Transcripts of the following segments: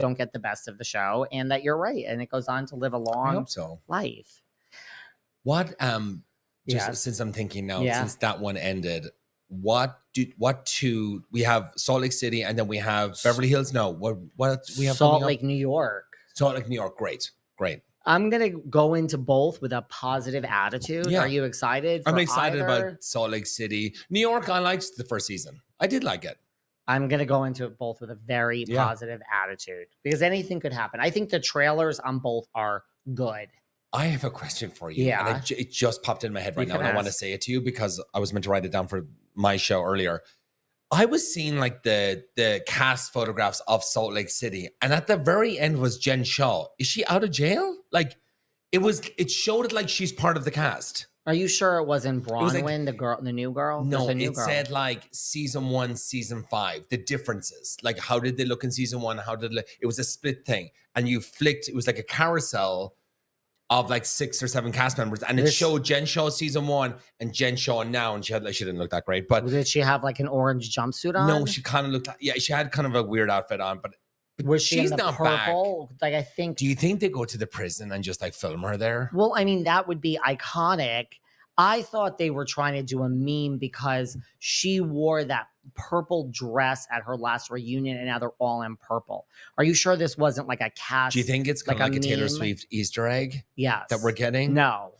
don't get the best of the show, and that you're right, and it goes on to live a I long hope so. life. What Yeah. since I'm thinking now, Yeah. since that one ended, what two we have Salt Lake City and then we have Beverly Hills? No, what we have Salt coming Lake, up? New York. Salt Lake, New York. Great. I'm gonna go into both with a positive attitude. Yeah. Are you excited? I'm for excited either? about Salt Lake City. New York, I liked the first season. I did like it. I'm gonna go into it both with a very Yeah. positive attitude because anything could happen. I think the trailers on both are good. I have a question for you. Yeah. And it just popped in my head right You now. can And I want to ask. say it to you because I was meant to write it down for my show earlier. I was seeing like the cast photographs of Salt Lake City. And at the very end was Jen Shaw. Is she out of jail? Like it showed it like she's part of the cast. Are you sure it wasn't was like- Bronwyn, the new girl? No, There's a new it girl. said like season 1, season 5, the differences. Like how did they look in season 1? It was a split thing. And you flicked, it was like a carousel of like 6 or 7 cast members. And it showed Jen Shaw season 1 and Jen Shaw now. And she didn't look that great. But did she have like an orange jumpsuit on? no, she kind of looked, she had kind of a weird outfit on, but was she she's in the not purple? back. Like I think. Do you think they go to the prison and just like film her there? Well, I mean, that would be iconic. I thought they were trying to do a meme because she wore that purple dress at her last reunion and now they're all in purple. Are you sure this wasn't like a cast? Do you think it's kind of like a Taylor meme? Swift Easter egg? Yes. That we're getting? No,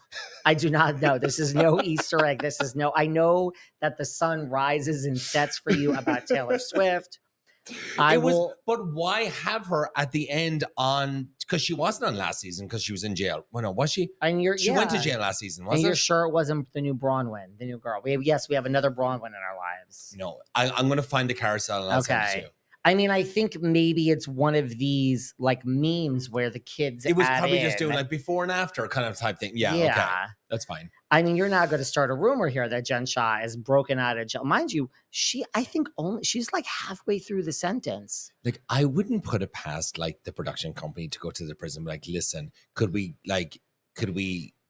I do not know. This is no Easter egg. I know that the sun rises and sets for you about Taylor Swift. But why have her at the end on? Because she wasn't on last season because she was in jail. Well, no, was she? And she went to jail last season. And you're sure it wasn't the new Bronwyn, the new girl? We have another Bronwyn in our lives. No, I'm going to find the carousel and I'll send it to you. I mean, I think maybe it's one of these like memes where the kids. It was probably just doing like before and after kind of type thing. Yeah. Okay. That's fine. I mean, you're not going to start a rumor here that Jen Shaw is broken out of jail. Mind you, I think she's like halfway through the sentence. Like, I wouldn't put it past like the production company to go to the prison. Like, listen, could we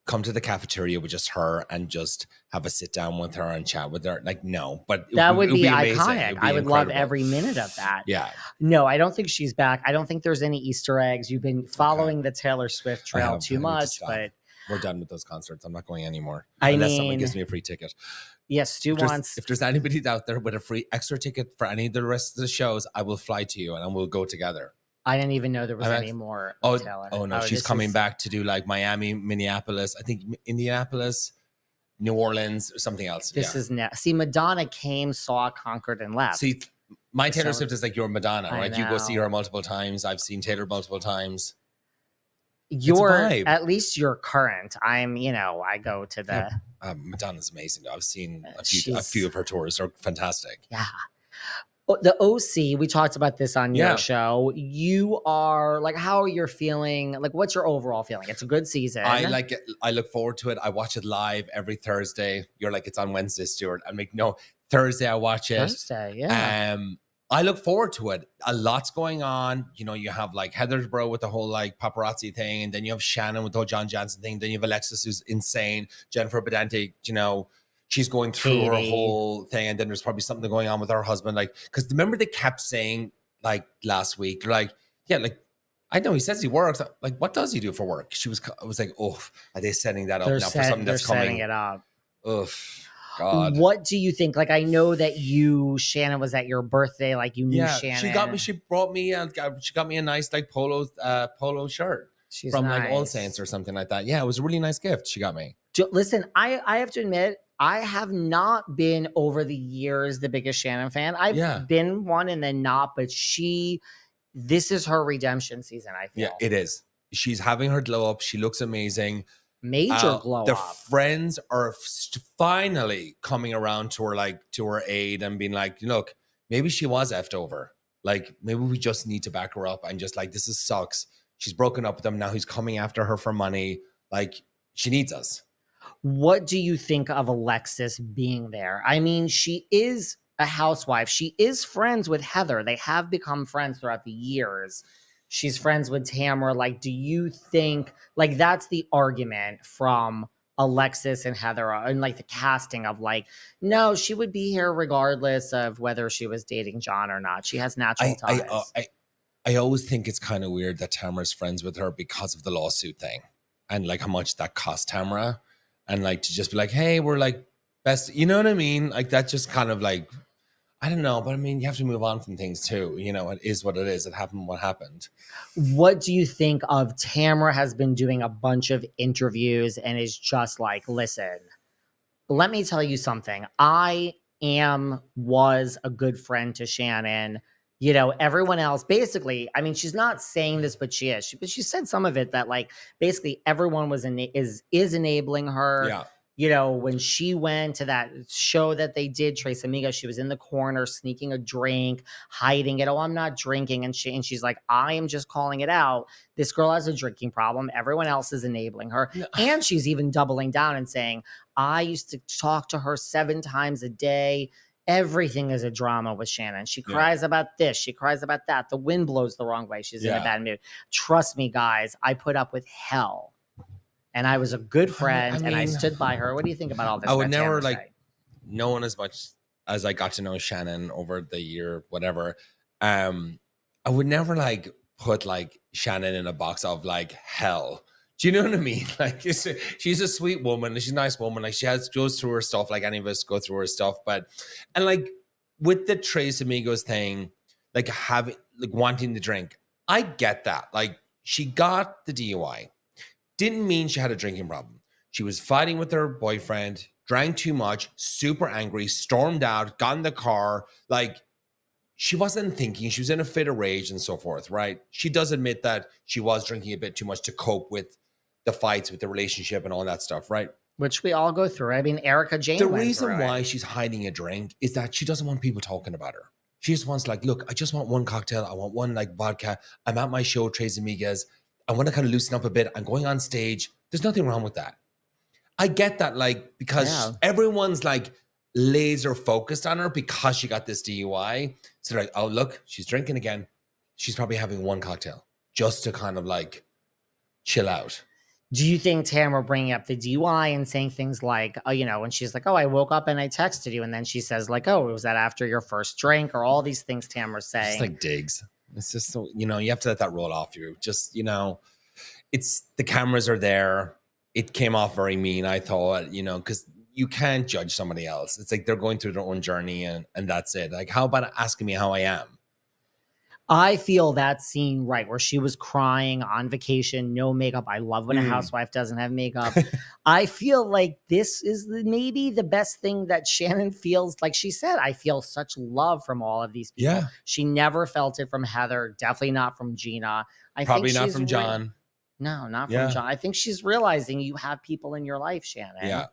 come to the cafeteria with just her and just have a sit down with her and chat with her? Like, no, but that would be iconic. I would incredible. love every minute of that. Yeah. No, I don't think she's back. I don't think there's any Easter eggs. You've been following the Taylor Swift trail too much, but we're done with those concerts. I'm not going anymore. Unless unless someone gives me a free ticket. Yes, Stu wants. If there's anybody out there with a free extra ticket for any of the rest of the shows, I will fly to you and we'll go together. I didn't even know there was any more. Taylor. Oh no, she's coming back to do like Miami, Minneapolis, I think Indianapolis, New Orleans, or something else. This is See, Madonna came, saw, conquered, and left. See, my Taylor Swift is like your Madonna, right? You go see her know. multiple times. I've seen Taylor multiple times. At least you're current. I go to the. Madonna's amazing. I've seen a few of her tours. They're fantastic. Yeah. The OC, we talked about this on your show. You are like, how are you feeling? Like, what's your overall feeling? It's a good season. I like it. I look forward to it. I watch it live every Thursday. You're like, it's on Wednesday, Stuart. I'm like, no, Thursday I watch it. Thursday, yeah. I look forward to it. A lot's going on. You know, you have like Heathersborough with the whole like paparazzi thing, and then you have Shannon with the whole John Jansen thing. Then you have Alexis, who's insane. Jennifer Badante, she's going through her whole thing, and then there's probably something going on with her husband. Like, because remember they kept saying like last week, like, yeah, like I know he says he works. Like, what does he do for work? I was like, oh, are they setting that up now for something that's coming? Setting it up. Oof. God. What do you think? Like, I know that Shannon was at your birthday. Like, you knew Shannon. She brought me a nice like polo shirt from nice. like All Saints or something like that. Yeah, it was a really nice gift she got me. Listen, I have to admit, I have not been over the years the biggest Shannon fan. I've been one and then not, but this is her redemption season, I feel. Yeah, it is. She's having her glow up. She looks amazing. Major glow the up. Friends are finally coming around to her aid and being like, look, maybe she was effed over. Like, maybe we just need to back her up and just like, sucks. She's broken up with him. Now he's coming after her for money. Like, she needs us. What do you think of Alexis being there? I mean, she is a housewife. She is friends with Heather. They have become friends throughout the years. She's friends with Tamra. Like, do you think, like, that's the argument from Alexis and Heather and like the casting of like, no, she would be here regardless of whether she was dating John or not. She has natural ties. I always think it's kind of weird that Tamra's friends with her because of the lawsuit thing and like how much that cost Tamra. And like to just be like, hey, we're like best, you know what I mean? Like that just kind of like, I don't know, but I mean, you have to move on from things too. You know, it is what it is. It happened what happened. What do you think of Tamra has been doing a bunch of interviews and is just like, listen, let me tell you something. Was a good friend to Shannon. You know, everyone else basically, I mean, she's not saying this, but she is. But she said some of it that like basically everyone is enabling her. Yeah. You know, when she went to that show that they did, Trace Amiga, she was in the corner sneaking a drink, hiding it. Oh, I'm not drinking. And she's like, I am just calling it out. This girl has a drinking problem. Everyone else is enabling her. No. And she's even doubling down and saying, I used to talk to her 7 times a day. Everything is a drama with Shannon. She cries about this. She cries about that. The wind blows the wrong way. She's in a bad mood. Trust me, guys, I put up with hell. And I was a good friend and I stood by her. What do you think about all this? I would never like knowing as much as I got to know Shannon over the year, whatever. I would never like put like Shannon in a box of like hell. Do you know what I mean? Like she's a sweet woman. She's a nice woman. Like goes through her stuff like any of us go through her stuff. But and like with the Tres Amigos thing, like having like wanting to drink, I get that. Like she got the DUI. Didn't mean she had a drinking problem. She was fighting with her boyfriend, drank too much, super angry, stormed out, got in the car. Like she wasn't thinking. She was in a fit of rage and so forth, right? She does admit that she was drinking a bit too much to cope with the fights, with the relationship and all that stuff, right? Which we all go through. I mean, Erica Jane. The reason why she's hiding a drink is that she doesn't want people talking about her. She just wants like, look, I just want one cocktail. I want one like vodka. I'm at my show, Tres Amigas. I want to kind of loosen up a bit. I'm going on stage. There's nothing wrong with that. I get that, like, because everyone's like laser focused on her because she got this DUI. So they're like, oh, look, she's drinking again. She's probably having one cocktail just to kind of like chill out. Do you think Tamra bringing up the DUI and saying things like, oh, you know, when she's like, oh, I woke up and I texted you. And then she says like, oh, was that after your first drink, or all these things Tamra's saying? It's like digs. It's just, so, you know, you have to let that roll off you. Just, you know, it's the cameras are there. It came off very mean, I thought, you know, because you can't judge somebody else. It's like they're going through their own journey and that's it. Like, how about asking me how I am? I feel that scene, right, where she was crying on vacation, no makeup. I love when a housewife doesn't have makeup. I feel like this is maybe the best thing that Shannon feels. Like she said, I feel such love from all of these people. Yeah. She never felt it from Heather, definitely not from Gina. Probably not from John. No, not from John. I think she's realizing you have people in your life, Shannon. Yeah.